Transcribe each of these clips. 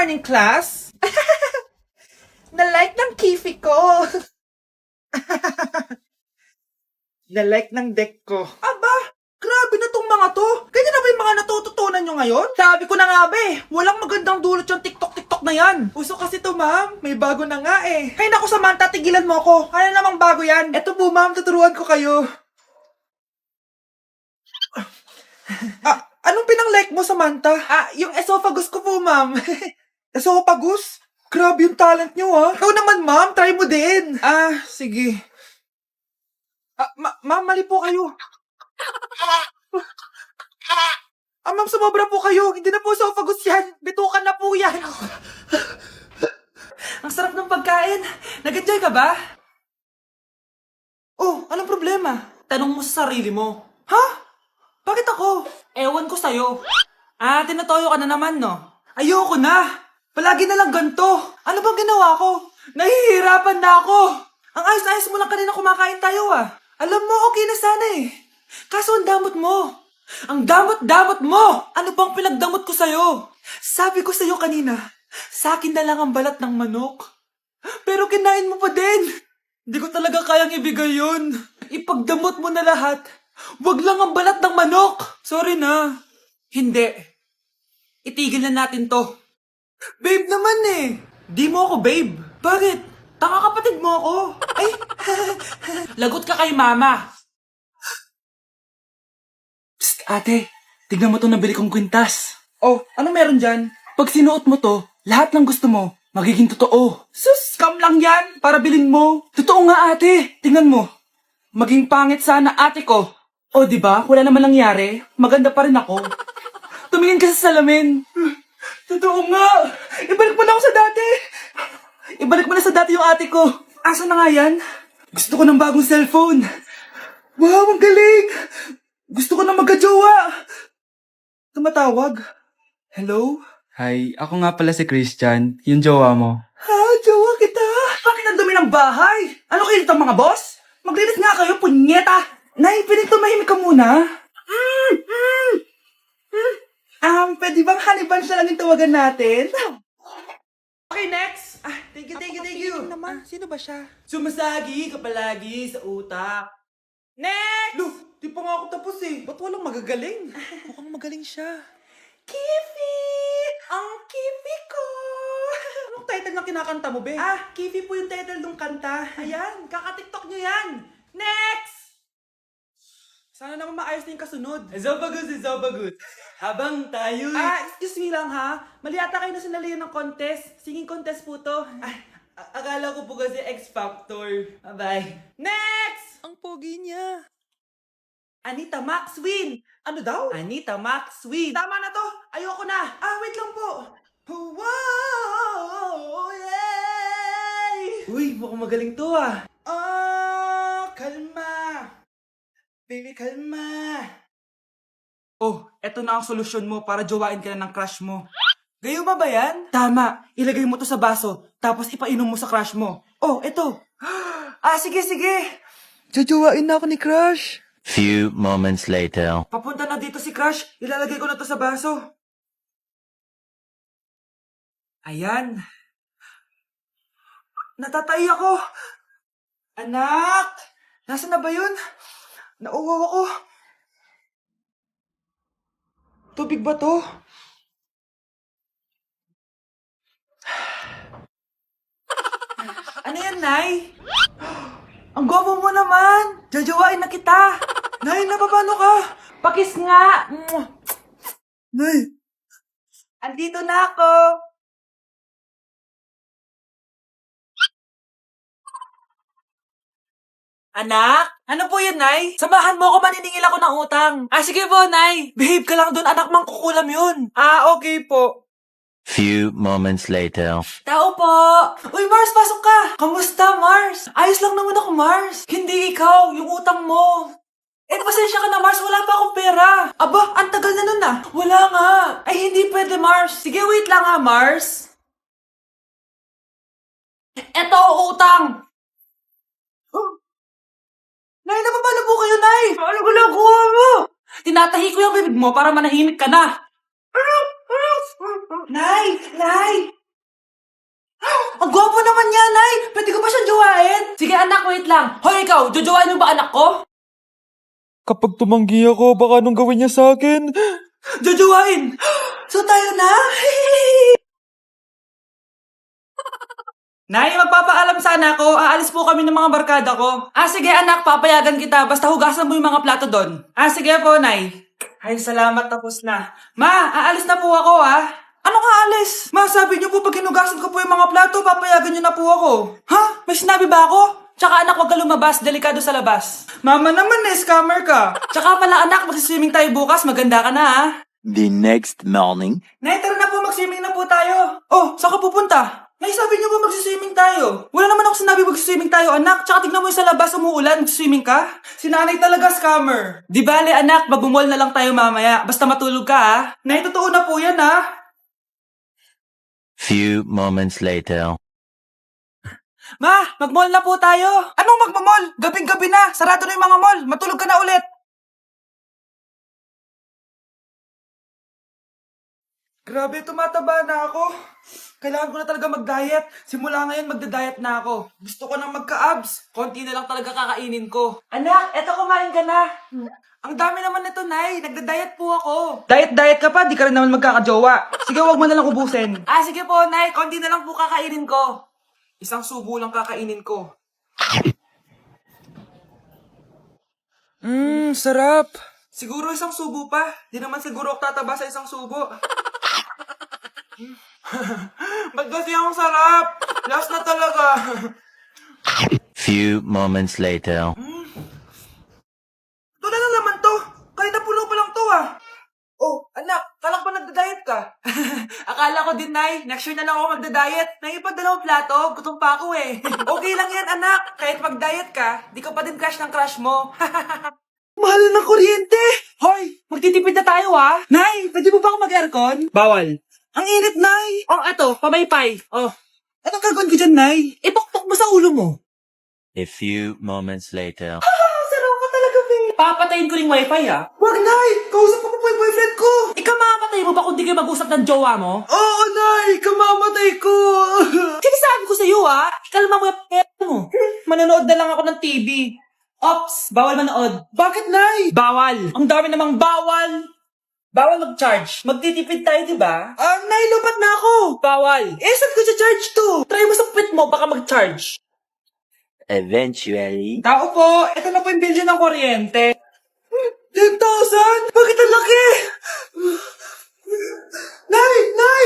morning, class! Na-like ng kifi ko! Na-like ng deck ko. Aba! Grabe na tong mga to! Ganyan na ba yung mga natututunan nyo ngayon? Sabi ko na nga ba walang magandang dulot yung TikTok na yan. Uso kasi to, ma'am. May bago na nga eh. Hay naku, Samantha, tigilan mo ako. Ano namang bago yan? Eto po, ma'am, tuturuan ko kayo. Anong pinang-like mo, Samantha? Yung esophagus ko po, ma'am. Esophagus? Grabe yung talent nyo, ha? Ikaw naman, ma'am. Try mo din. Sige. Ma'am, mali po kayo. Ma'am, sumobra po kayo. Hindi na po esophagus yan. Bitukan na po yan. Ang sarap ng pagkain. Nag-enjoy ka ba? Oh, anong problema? Tanong mo sa sarili mo. Ha? Bakit ako? Ewan ko sa'yo. Tinatoyo ka na naman, no? Ayoko na! Palagi na lang ganito. Ano bang ginawa ko? Nahihirapan na ako. Ang ayos-ayos mo lang kanina kumakain tayo, Alam mo, okay na sana eh. Kaso ang damot mo. Ang damot-damot mo! Ano bang pinagdamot ko sa'yo? Sabi ko sa'yo kanina, sa akin na lang ang balat ng manok. Pero kinain mo pa din. Hindi ko talaga kayang ibigay yun. Ipagdamot mo na lahat. Wag lang ang balat ng manok! Sorry na. Hindi. Itigil na natin to. Babe naman eh. Di mo ako babe. Bakit? Tanga kapatid mo ako. Ay, lagot ka kay mama. Psst, ate. Tignan mo to nabili kong kwintas. Oh, ano meron dyan? Pag sinuot mo to, lahat ng gusto mo, magiging totoo. Sus, scam lang yan. Para bilhin mo. Totoo nga ate. Tingnan mo. Maging pangit sana ate ko. O, diba? Wala naman nangyari. Maganda pa rin ako. Tumingin ka sa salamin. Totoo nga. Ibalik mo na ako sa dati. Ibalik mo na sa dati yung ate ko. Asa na nga yan? Gusto ko ng bagong cellphone. Wow, ang galing. Gusto ko na magka-jowa. Tumatawag. Hello? Hi, ako nga pala si Christian, yung jowa mo. Jowa kita. Bakit ang dumi ng bahay? Ano kayo dito mga boss? Maglinis nga kayo, punyeta. Nay, pwede tumahimik ka muna? Pwede bang honey bunch na lang yung tawagan natin? Okay, next. Thank you. Naman, sino ba siya? Sumasagi ka palagi sa utak. Next! Look, di pa nga ako tapos eh. Ba't walang magagaling? Mukhang magaling siya. Kifi! Ang Kifi ko! Anong title ng kinakanta mo, be? Kifi po yung title ng kanta. Ayan, kaka-tiktok nyo yan. Next! Sana naman maayos na yung kasunod. Ezobagus. Habang tayo... excuse me lang ha. Mali ata kayo na sinalihan ng contest. Singing contest po to. Akala ko po kasi X Factor. Bye-bye. Next! Ang pogi niya. Anita Maxwin. Ano daw? Anita Maxwin. Tama na to. Ayoko na. Wait lang po. Wow! Yay! Uy, mukhang magaling to kalma. Baby, kalma. Oh, eto na ang solusyon mo para jowain ka na ng crush mo. Gayuma ba yan? Tama. Ilagay mo to sa baso, tapos ipainom mo sa crush mo. Oh, eto. Sige. Jojowain na ako ni crush. Few moments later. Papunta na dito si crush. Ilalagay ko na to sa baso. Ayan. Natatay ako. Anak! Nasaan na ba yun? Nauwaw ako. Tubig ba to? Ano yan, Nay? Ang gwapo mo naman. Jajawain na kita. Nay, napapano ka? Pakis nga. Nay. Andito na ako. Anak? Ano po yan, Nay? Samahan mo ako, maniningil ako ng utang. Sige po, Nay. Behave ka lang doon, anak, mangkukulam yun. Okay po. Few moments later. Tao po! Uy, Mars, pasok ka! Kamusta, Mars? Ayos lang naman ako, Mars. Hindi ikaw, yung utang mo. Pasensya ka na, Mars. Wala pa akong pera. Aba, ang tagal na nun Wala nga. Ay, hindi pwede, Mars. Sige, wait lang Mars. Eto, utang. Nay, napapala po kayo, Nay? Ano ginagawa mo? Tinatahi ko yung bibig mo para manahimik ka na. Nay! Ang gwapo naman niya, Nay! Pwede ko ba siyang jowain? Sige anak, wait lang. Hoy ikaw, jojowain mo ba anak ko? Kapag tumanggi ako, baka anong gawin niya sa akin? Jojowain! So tayo na? Nay, magpapaalam sana ako. Aalis po kami ng mga barkada ko. Sige anak, papayagan kita. Basta hugasan mo yung mga plato doon. Sige po, Nay. Ay, salamat, tapos na. Ma, aalis na po ako, Ano ka alis? Ma, sabi niyo po pag hinugasan ko po yung mga plato, papayagan niyo na po ako. Ha? May sinabi ba ako? Tsaka anak, huwag ka lumabas. Delikado sa labas. Mama naman, scammer ka. Tsaka pala anak, magsiswimming tayo bukas. Maganda ka na, The next morning. Nay, tara na po, mag-swimming na po tayo. Oh, saan ka pupunta? Nay, sabi niyo po mag-swimming tayo. Wala naman ako sinabi mag-swimming tayo, anak. Tsaka tignan mo yung sa labas, umuulan, mag-swimming ka. Si nanay talaga scammer. Di bale, anak, magbumol na lang tayo mamaya. Basta matulog ka, Nay, totoo na po yan, Few moments later. Ma, mag-mall na po tayo. Anong magmamall? Gabing-gabi na. Sarado na yung mga mall. Matulog ka na ulit. Grabe, tumataba na ako. Kailangan ko na talaga mag-diet. Simula ngayon, magda-diet na ako. Gusto ko nang magka-abs. Konti na lang talaga kakainin ko. Anak, eto kumain ka na. Ang dami naman nito, Nay. Nagda-diet po ako. Diet ka pa? Di ka rin naman magkakajowa. Sige, wag mo na lang ubusin. Sige po, Nay. Konti na lang po kakainin ko. Isang subo lang kakainin ko. Sarap. Siguro isang subo pa. Di naman siguro ako tataba sa isang subo. Ba't kasi ang sarap? Last na talaga. Few moments later. Ito na naman to. Kanina puno pa lang to, Oh, anak, kalak ba nagda-diet ka? Akala ko din, Nay. Next year na lang ako magda-diet. Nay, dalawang plato. Gutom pa ako eh. Okay lang yan, anak. Kahit mag-diet ka, di ka pa din crush ng crush mo. Mahal ng kuryente! Hoy, magtitipid na tayo, Nay, pwede mo ba ako mag-aircon? Bawal. Ang init, Nay! Eto, pamaypay. Anong gagawin ko dyan, Nay? Ipokpok mo sa ulo mo. A few moments later. Saraw ka talaga, Bing. Papatayin ko rin wifi, Wag, Nay! Kausap ko pa po yung boyfriend ko! Ikaw mamamatay mo ba kung di kayo mag-usap ng jowa mo? Oo, Nay! Kamamatay ko! Sinasabi ko sa'yo, Kalma mo yung mo. Manonood na lang ako ng TV. Ops! Bawal manood. Bakit, Nay? Bawal. Ang dami namang bawal. Bawal mag-charge. Magtitipid tayo, di ba? Nay, lupat na ako. Bawal. Saan ko charge to? Try mo sa pit mo, baka mag-charge. Eventually. Tao po, ito na po yung bill ng kuryente. 10,000? Bakit ang laki? Nay!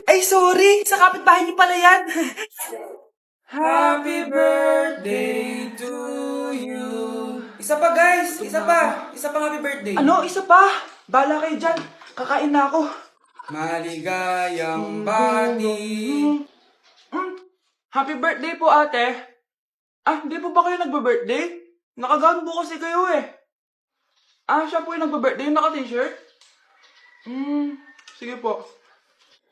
Ay, sorry. Sa kapitbahay niyo pala yan. Happy birthday to you. Isa pa, guys. Isa pa happy birthday. Ano? Isa pa? Bala kayo dyan. Kakain na ako. Maligayang bati. Happy birthday po, ate. Hindi po ba kayo nagbe-birthday? Nakagown po kasi kayo eh. Siya po yung nagbe-birthday, yung naka-t-shirt? Sige po.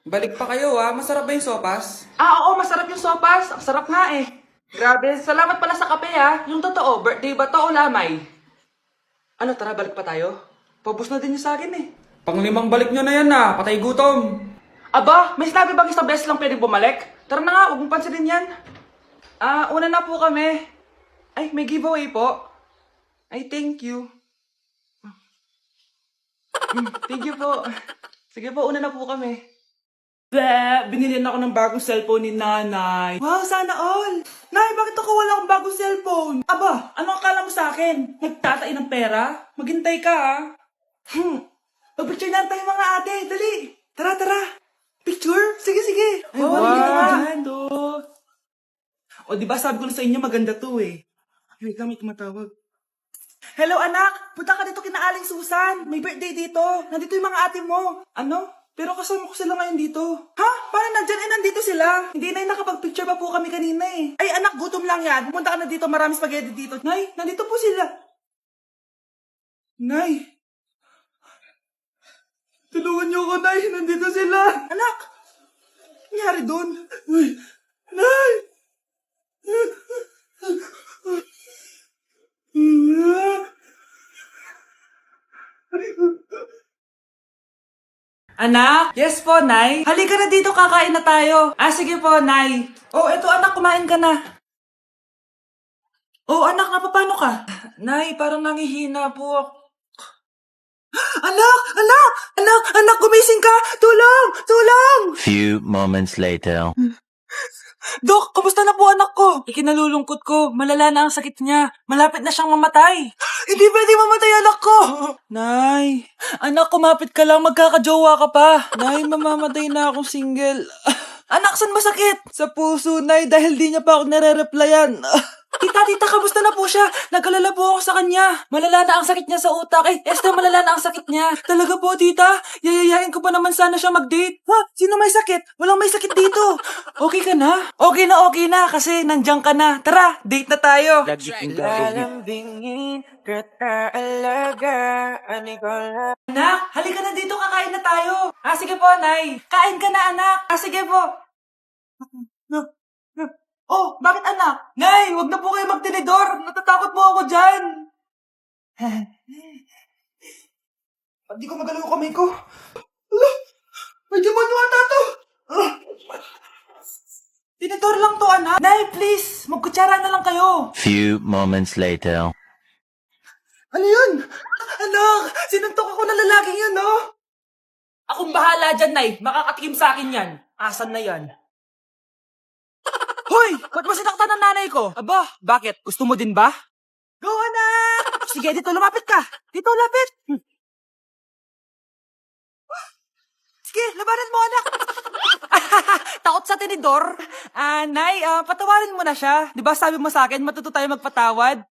Balik pa kayo, Masarap ba yung sopas? Oo, masarap yung sopas. Ang sarap nga eh. Grabe, salamat pala sa kape, Yung totoo, birthday ba to o lamay? Tara, balik pa tayo? Paubos na din yung sa akin eh. Panglimang balik nyo na yan, Patay gutom. Aba, may sinabi bang isang beses lang pwedeng bumalik? Tara na nga, huwag mong pansinin yan. Una na po kami. Ay, may giveaway po. Ay, thank you. Thank you po. Sige po, una na po kami. Binili na ako ng bagong cellphone ni nanay. Wow, sana all. Nay, bakit ako wala akong bagong cellphone? Aba, ano akala mo sa akin? Nagtatain ng pera? Maghintay ka, Mag-picture na tayo mga ate. Dali. Tara. Picture? Sige. Ay, wow. Diba sabi ko na sa inyo maganda to eh. Wait lang, may tumatawag. Hello anak, punta ka dito kina Aling Susan. May birthday dito. Nandito yung mga ate mo. Pero kasama ko sila ngayon dito. Paano nandyan? Nandito sila. Hindi na nakapag-picture pa po kami kanina eh. Ay anak, gutom lang yan. Pumunta ka na dito, marami spaghetti dito. Nay, nandito po sila. Nay. Tulungan niyo ako, Nay. Nandito sila. Anak, nangyari doon? Uy, Nay. Anak? Yes po, Nay. Halika na dito, kakain na tayo. Ah, sige po, Nay. Oh, eto anak, kumain ka na. Oh, anak, napapano ka? Nay, parang nangihina po ako. Anak! Anak! Anak! Anak, gumising ka! Tulong! Tulong! Few moments later. Dok, kumusta na po anak ko? Ikinalulungkot ko. Malala na ang sakit niya. Malapit na siyang mamatay. Hindi pwede mamatay anak ko! Nay, anak, kumapit ka lang. Magkakajowa ka pa. Nay, mamamatay na akong single. Anak, saan masakit? Sa puso, Nay, dahil di niya pa ako nare-replyan. Tita, kamusta na po siya? Nag-alala po ako sa kanya. Malala na ang sakit niya sa utak. Esther, malala na ang sakit niya. Talaga po, tita? Yayayain ko pa naman sana siya mag-date. Ha? Sino may sakit? Walang may sakit dito. Okay ka na? Okay na, kasi nandiyan ka na. Tara, date na tayo. Lalambingin kita alaga, anak, halika na dito, kakain na tayo. Ah, sige po, Nay. Kain ka na, anak. Ah, sige po. Oh, bakit anak? Nay, wag na po kayo magtinidor. Natatakot po ako dyan. Ba't di ko magalaw yung kamay ko? Ala, may demonyo ata to. Tinidor lang to, anak. Nay, please, magkutsara na lang kayo. Few moments later. Ano yun? Anak, sinuntok ako na lalaking yun, no? Akong bahala dyan, Nay. Makakatikim sa akin yan. Asan na yan? Hoy! Ba't mo sinaktan ng nanay ko? Aba, bakit? Gusto mo din ba? Go, anak! Sige, dito, lumapit ka. Dito, lapit. Sige, labanan mo, anak. Takot sa tinidor? Nay, patawarin mo na siya. Di ba sabi mo sa akin, matuto tayo magpatawad?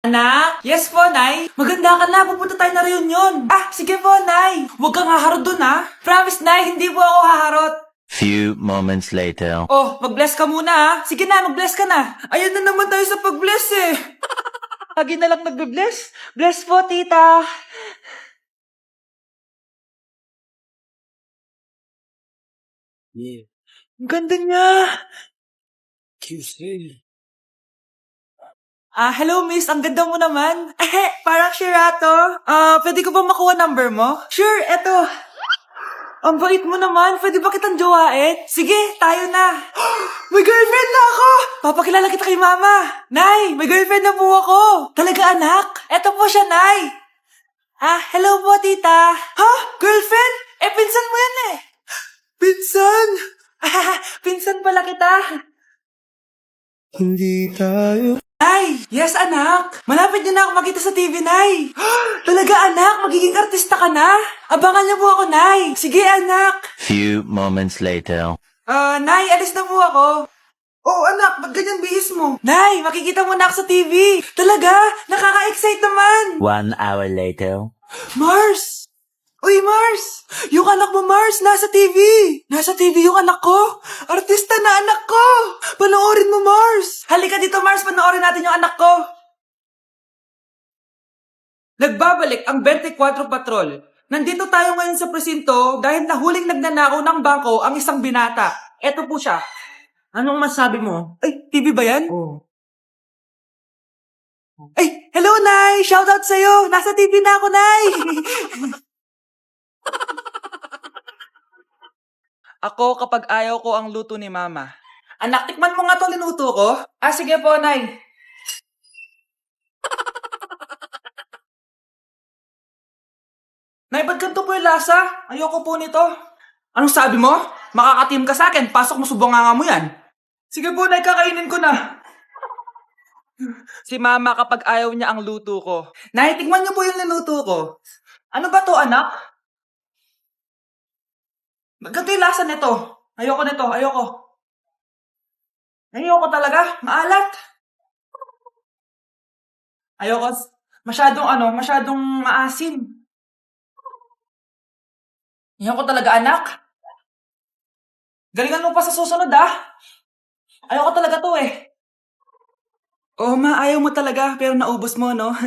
Anak? Yes po, Nay. Maganda ka na, pupunta tayo na reunion. Ah, sige po, Nay. Huwag kang haharot dun, ha? Promise, Nay, hindi po ako haharot. Few moments later. Oh, mag-bless ka muna, ha? Sige na, mag-bless ka na. Ayun na naman tayo sa pag-bless, eh. Lagi na lang nagbe-bless. Bless po, tita. Yeah. Ang ganda niya. QC. Hello miss, ang ganda mo naman. Parang Shirato. Pwede ko ba makuha number mo? Sure, eto. Ang bait mo naman, pwede ba kitang jowain? Sige, tayo na. May girlfriend na ako! Papakilala kita kay mama. Nay, may girlfriend na po ako. Talaga anak? Eto po siya, Nay. Hello po, tita. Ha? Girlfriend? Pinsan mo yan eh. Pinsan? Pinsan pala kita. Hindi tayo. Nay! Yes, anak! Malapit niyo na ako makita sa TV, Nay! Talaga, anak! Magiging artista ka na! Abangan niyo po ako, Nay! Sige, anak! Few moments later. Nay, alis na po ako. Oh, anak! Ba't ganyan bihis mo? Nay! Makikita mo na ako sa TV! Talaga! Nakaka-excite naman! 1 hour later. Mars! Uy, Mars! Yung anak mo, Mars, nasa TV! Nasa TV yung anak ko! Artista na anak ko! Panoorin mo, Mars! Halika dito, Mars, panoorin natin yung anak ko! Nagbabalik ang 24 Patrol. Nandito tayo ngayon sa presinto dahil nahuling nagnanakaw ng bangko ang isang binata. Eto po siya. Anong masabi mo? Ay, TV ba yan? Oo. Ay, hello, Nay! Shoutout sa'yo! Nasa TV na ako, Nay! Ako kapag ayaw ko ang luto ni Mama. Anak, tikman mo nga to linuto ko. Sige po, Nay. Nay, ba't ganito po yung lasa? Ayoko po nito. Anong sabi mo? Makakatim ka sa akin. Pasok mo, subanganga mo yan. Sige po, Nay, kakainin ko na. Si Mama kapag ayaw niya ang luto ko. Nay, tikman niyo po yung linuto ko. Ano ba to, anak? Ganito yung lasa nito. Ayoko nito, ayoko. Ayoko talaga, maalat. Ayoko, masyadong maasim. Ayoko talaga, anak. Galingan mo pa sa susunod, Ayoko talaga to, eh. Oh, ma, ayaw mo talaga, pero naubos mo, no?